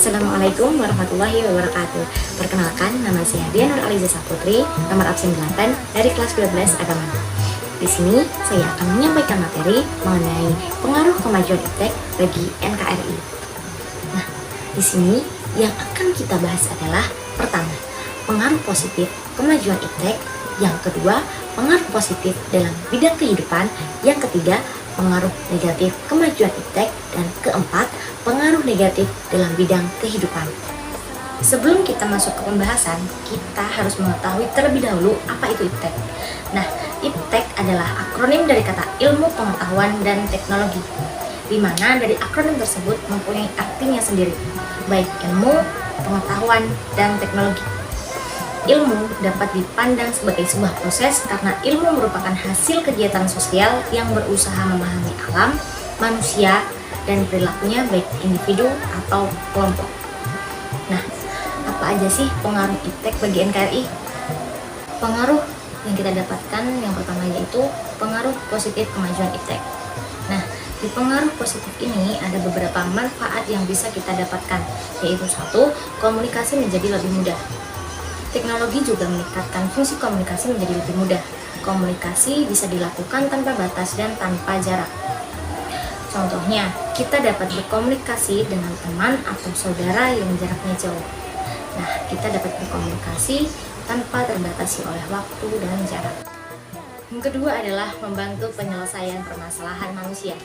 Assalamualaikum warahmatullahi wabarakatuh. Perkenalkan, nama saya Dian Nur Aliza Saputri, nomor absen 8 dari kelas 12 Agama. Di sini saya akan menyampaikan materi mengenai pengaruh kemajuan iptek bagi NKRI. Nah, di sini yang akan kita bahas adalah pertama, pengaruh positif kemajuan iptek, yang kedua, pengaruh positif dalam bidang kehidupan, yang ketiga, pengaruh negatif kemajuan iptek, dan keempat, pengaruh negatif dalam bidang kehidupan. Sebelum kita masuk ke pembahasan, kita harus mengetahui terlebih dahulu apa itu iptek. Nah, iptek adalah akronim dari kata ilmu pengetahuan dan teknologi, di mana dari akronim tersebut mempunyai artinya sendiri, baik ilmu, pengetahuan, dan teknologi. Ilmu dapat dipandang sebagai sebuah proses karena ilmu merupakan hasil kegiatan sosial yang berusaha memahami alam, manusia, dan perilakunya baik individu atau kelompok. Nah, apa aja sih pengaruh iptek bagi NKRI? Pengaruh yang kita dapatkan yang pertama yaitu pengaruh positif kemajuan iptek. Nah, di pengaruh positif ini ada beberapa manfaat yang bisa kita dapatkan, yaitu satu, komunikasi menjadi lebih mudah. Teknologi juga meningkatkan fungsi komunikasi menjadi lebih mudah. Komunikasi bisa dilakukan tanpa batas dan tanpa jarak. Contohnya, kita dapat berkomunikasi dengan teman atau saudara yang jaraknya jauh. Nah, kita dapat berkomunikasi tanpa terbatasi oleh waktu dan jarak. Yang kedua adalah membantu penyelesaian permasalahan manusia.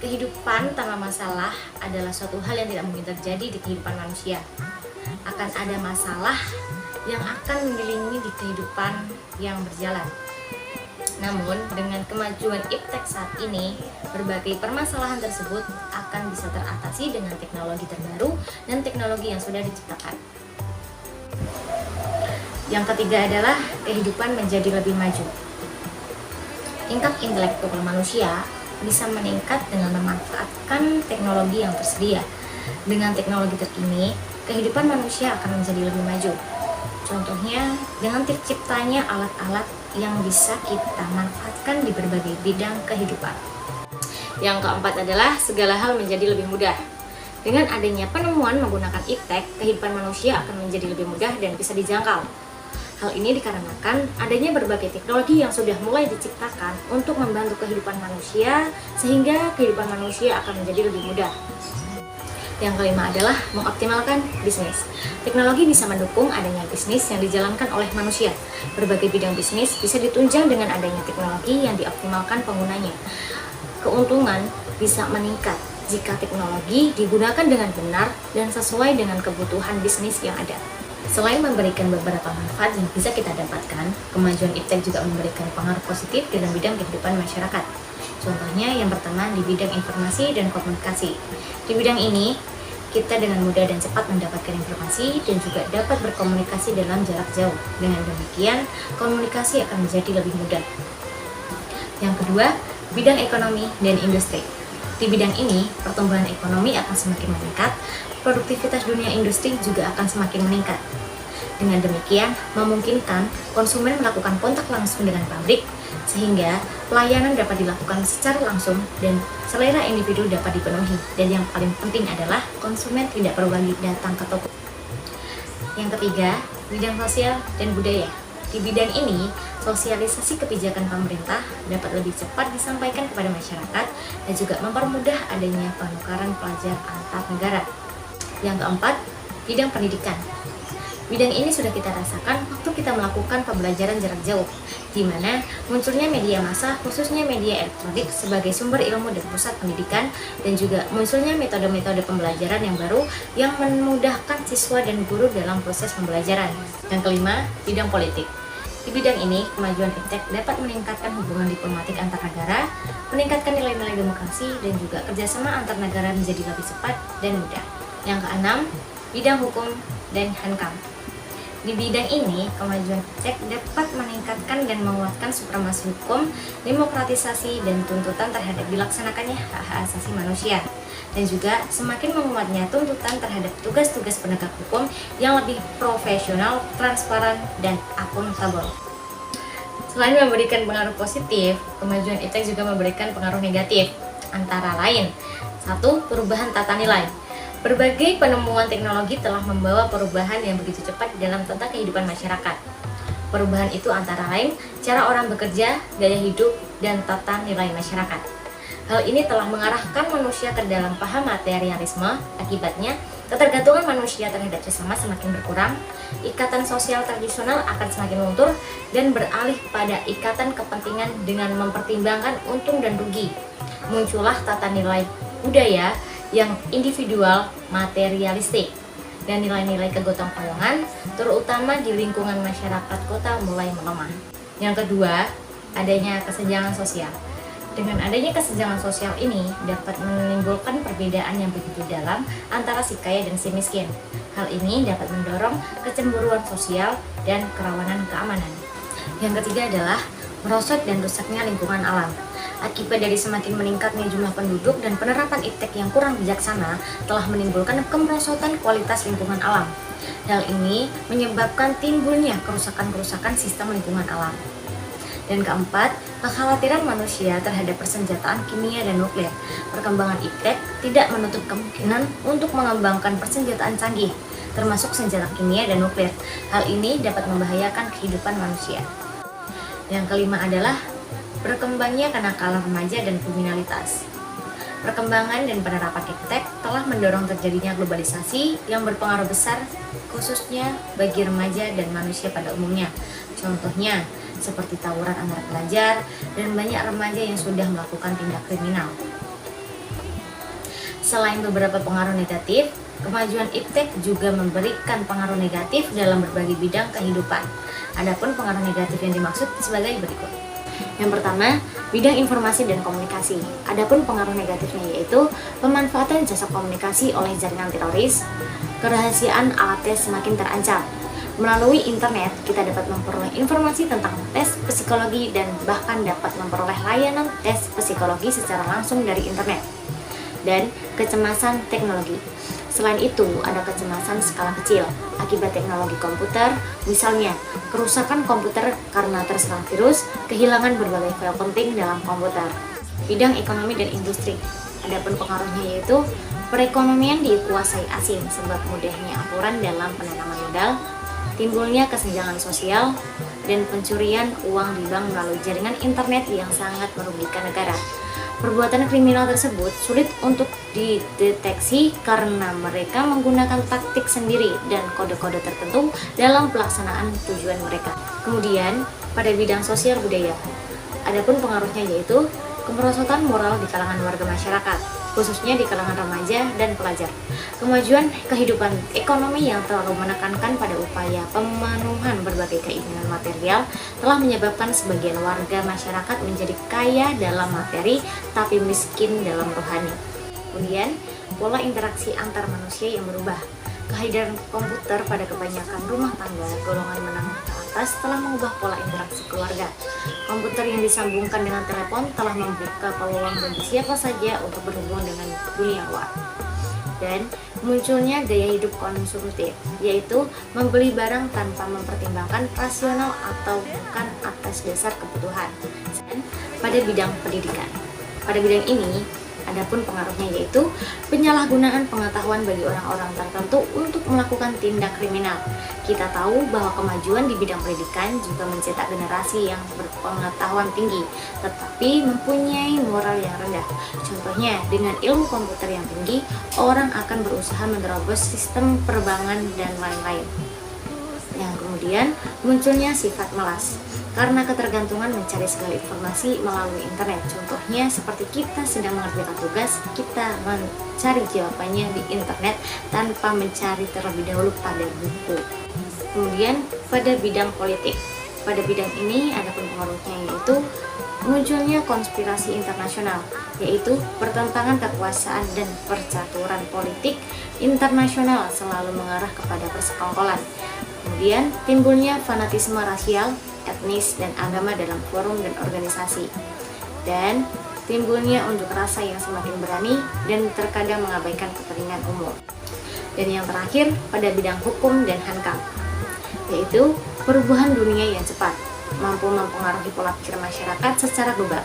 Kehidupan tanpa masalah adalah suatu hal yang tidak mungkin terjadi di kehidupan manusia. Akan ada masalah yang akan mengelilingi di kehidupan yang berjalan. Namun, dengan kemajuan iptek saat ini, berbagai permasalahan tersebut akan bisa teratasi dengan teknologi terbaru dan teknologi yang sudah diciptakan. Yang ketiga adalah kehidupan menjadi lebih maju. Tingkat intelektual manusia bisa meningkat dengan memanfaatkan teknologi yang tersedia. Dengan teknologi terkini, kehidupan manusia akan menjadi lebih maju. Contohnya, dengan terciptanya alat-alat yang bisa kita manfaatkan di berbagai bidang kehidupan. Yang keempat adalah segala hal menjadi lebih mudah. Dengan adanya penemuan menggunakan iptek, kehidupan manusia akan menjadi lebih mudah dan bisa dijangkau. Hal ini dikarenakan adanya berbagai teknologi yang sudah mulai diciptakan untuk membantu kehidupan manusia, sehingga kehidupan manusia akan menjadi lebih mudah. Yang kelima adalah mengoptimalkan bisnis. Teknologi bisa mendukung adanya bisnis yang dijalankan oleh manusia. Berbagai bidang bisnis bisa ditunjang dengan adanya teknologi yang dioptimalkan penggunanya. Keuntungan bisa meningkat jika teknologi digunakan dengan benar dan sesuai dengan kebutuhan bisnis yang ada. Selain memberikan beberapa manfaat yang bisa kita dapatkan, kemajuan iptek juga memberikan pengaruh positif dalam bidang kehidupan masyarakat. Contohnya yang pertama di bidang informasi dan komunikasi. Di bidang ini, kita dengan mudah dan cepat mendapatkan informasi dan juga dapat berkomunikasi dalam jarak jauh. Dengan demikian, komunikasi akan menjadi lebih mudah. Yang kedua, bidang ekonomi dan industri. Di bidang ini, pertumbuhan ekonomi akan semakin meningkat, produktivitas dunia industri juga akan semakin meningkat. Dengan demikian, memungkinkan konsumen melakukan kontak langsung dengan pabrik, sehingga pelayanan dapat dilakukan secara langsung dan selera individu dapat dipenuhi. Dan yang paling penting adalah konsumen tidak perlu lagi datang ke toko. Yang ketiga, bidang sosial dan budaya. Di bidang ini, sosialisasi kebijakan pemerintah dapat lebih cepat disampaikan kepada masyarakat dan juga mempermudah adanya penukaran pelajar antar negara. Yang keempat, bidang pendidikan. Bidang ini sudah kita rasakan waktu kita melakukan pembelajaran jarak jauh, di mana munculnya media massa, khususnya media elektronik sebagai sumber ilmu dan pusat pendidikan, dan juga munculnya metode-metode pembelajaran yang baru yang memudahkan siswa dan guru dalam proses pembelajaran. Yang kelima, bidang politik. Di bidang ini, kemajuan iptek dapat meningkatkan hubungan diplomatik antar negara, meningkatkan nilai-nilai demokrasi, dan juga kerjasama antar negara menjadi lebih cepat dan mudah. Yang keenam, bidang hukum dan hankam. Di bidang ini, kemajuan iptek dapat meningkatkan dan menguatkan supremasi hukum, demokratisasi, dan tuntutan terhadap dilaksanakannya hak-hak asasi manusia. Dan juga semakin menguatnya tuntutan terhadap tugas-tugas penegak hukum yang lebih profesional, transparan, dan akuntabel. Selain memberikan pengaruh positif, kemajuan iptek juga memberikan pengaruh negatif, antara lain: 1. Perubahan tata nilai. Berbagai penemuan teknologi telah membawa perubahan yang begitu cepat dalam tata kehidupan masyarakat. Perubahan itu antara lain cara orang bekerja, gaya hidup, dan tata nilai masyarakat. Hal ini telah mengarahkan manusia ke dalam paham materialisme. Akibatnya, ketergantungan manusia terhadap sesama semakin berkurang, ikatan sosial tradisional akan semakin luntur, dan beralih pada ikatan kepentingan dengan mempertimbangkan untung dan rugi. Muncullah tata nilai budaya yang individual, materialistik, dan nilai-nilai kegotong royongan, terutama di lingkungan masyarakat kota mulai melemah. Yang kedua, adanya kesenjangan sosial. Dengan adanya kesenjangan sosial ini dapat menimbulkan perbedaan yang begitu dalam antara si kaya dan si miskin. Hal ini dapat mendorong kecemburuan sosial dan kerawanan keamanan. Yang ketiga adalah merosot dan rusaknya lingkungan alam. Akibat dari semakin meningkatnya jumlah penduduk dan penerapan iptek yang kurang bijaksana telah menimbulkan kemerosotan kualitas lingkungan alam. Hal ini menyebabkan timbulnya kerusakan-kerusakan sistem lingkungan alam. Dan keempat, kekhawatiran manusia terhadap persenjataan kimia dan nuklir. Perkembangan iptek tidak menutup kemungkinan untuk mengembangkan persenjataan canggih, termasuk senjata kimia dan nuklir. Hal ini dapat membahayakan kehidupan manusia. Yang kelima adalah berkembangnya kenakalan remaja dan kriminalitas. Perkembangan dan penerapan iptek telah mendorong terjadinya globalisasi yang berpengaruh besar khususnya bagi remaja dan manusia pada umumnya. Contohnya, seperti tawuran antar pelajar dan banyak remaja yang sudah melakukan tindak kriminal. Selain beberapa pengaruh negatif, kemajuan iptek juga memberikan pengaruh negatif dalam berbagai bidang kehidupan. Adapun pengaruh negatif yang dimaksud sebagai berikut. Yang pertama, bidang informasi dan komunikasi. Adapun pengaruh negatifnya yaitu pemanfaatan jasa komunikasi oleh jaringan teroris, kerahasiaan alat tes semakin terancam. Melalui internet, kita dapat memperoleh informasi tentang tes psikologi dan bahkan dapat memperoleh layanan tes psikologi secara langsung dari internet. Dan kecemasan teknologi. Selain itu, ada kecemasan skala kecil akibat teknologi komputer, misalnya kerusakan komputer karena terserang virus, kehilangan berbagai file penting dalam komputer. Bidang ekonomi dan industri. Adapun pengaruhnya yaitu perekonomian dikuasai asing sebab mudahnya aturan dalam penanaman modal, timbulnya kesenjangan sosial, dan pencurian uang di bank melalui jaringan internet yang sangat merugikan negara. Perbuatan kriminal tersebut sulit untuk dideteksi karena mereka menggunakan taktik sendiri dan kode-kode tertentu dalam pelaksanaan tujuan mereka. Kemudian, pada bidang sosial budaya, adapun pengaruhnya yaitu kemerosotan moral di kalangan warga masyarakat, khususnya di kalangan remaja dan pelajar. Kemajuan kehidupan ekonomi yang terlalu menekankan pada upaya pemenuhan berbagai keinginan material telah menyebabkan sebagian warga masyarakat menjadi kaya dalam materi tapi miskin dalam rohani. Kemudian, pola interaksi antar manusia yang berubah. Kehadiran komputer pada kebanyakan rumah tangga golongan menengah ke atas telah mengubah pola interaksi keluarga. Komputer yang disambungkan dengan telepon telah membuka peluang bagi siapa saja untuk berhubungan dengan dunia luar. Dan munculnya gaya hidup konsumtif, yaitu membeli barang tanpa mempertimbangkan rasional atau bukan atas dasar kebutuhan. Dan pada bidang pendidikan, pada bidang ini adapun pengaruhnya yaitu penyalahgunaan pengetahuan bagi orang-orang tertentu untuk melakukan tindak kriminal. Kita tahu bahwa kemajuan di bidang pendidikan juga mencetak generasi yang berpengetahuan tinggi, tetapi mempunyai moral yang rendah. Contohnya, dengan ilmu komputer yang tinggi, orang akan berusaha menerobos sistem perbankan dan lain-lain. Yang kemudian munculnya sifat malas karena ketergantungan mencari segala informasi melalui internet. Contohnya seperti kita sedang mengerjakan tugas, kita mencari jawabannya di internet tanpa mencari terlebih dahulu pada buku. Kemudian pada bidang politik, pada bidang ini ada pengaruhnya yaitu munculnya konspirasi internasional, yaitu pertentangan kekuasaan dan percaturan politik internasional selalu mengarah kepada persekongkolan. Kemudian timbulnya fanatisme rasial, etnis, dan agama dalam forum dan organisasi. Dan timbulnya unjuk rasa yang semakin berani dan terkadang mengabaikan kepentingan umum. Dan yang terakhir pada bidang hukum dan hankam, yaitu perubahan dunia yang cepat mampu mempengaruhi pola pikir masyarakat secara global.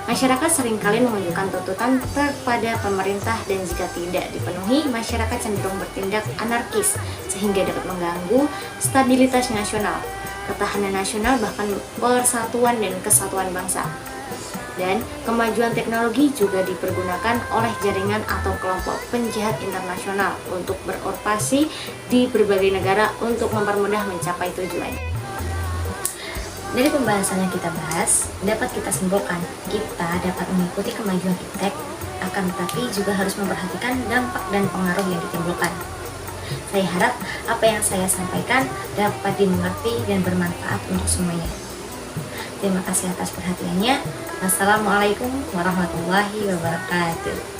Masyarakat seringkali mengajukan tuntutan kepada pemerintah dan jika tidak dipenuhi, masyarakat cenderung bertindak anarkis sehingga dapat mengganggu stabilitas nasional, ketahanan nasional, bahkan persatuan dan kesatuan bangsa. Dan kemajuan teknologi juga dipergunakan oleh jaringan atau kelompok penjahat internasional untuk beroperasi di berbagai negara untuk mempermudah mencapai tujuan. Dari pembahasan yang kita bahas, dapat kita simpulkan, kita dapat mengikuti kemajuan iptek, akan tetapi juga harus memperhatikan dampak dan pengaruh yang ditimbulkan. Saya harap apa yang saya sampaikan dapat dimengerti dan bermanfaat untuk semuanya. Terima kasih atas perhatiannya. Wassalamualaikum warahmatullahi wabarakatuh.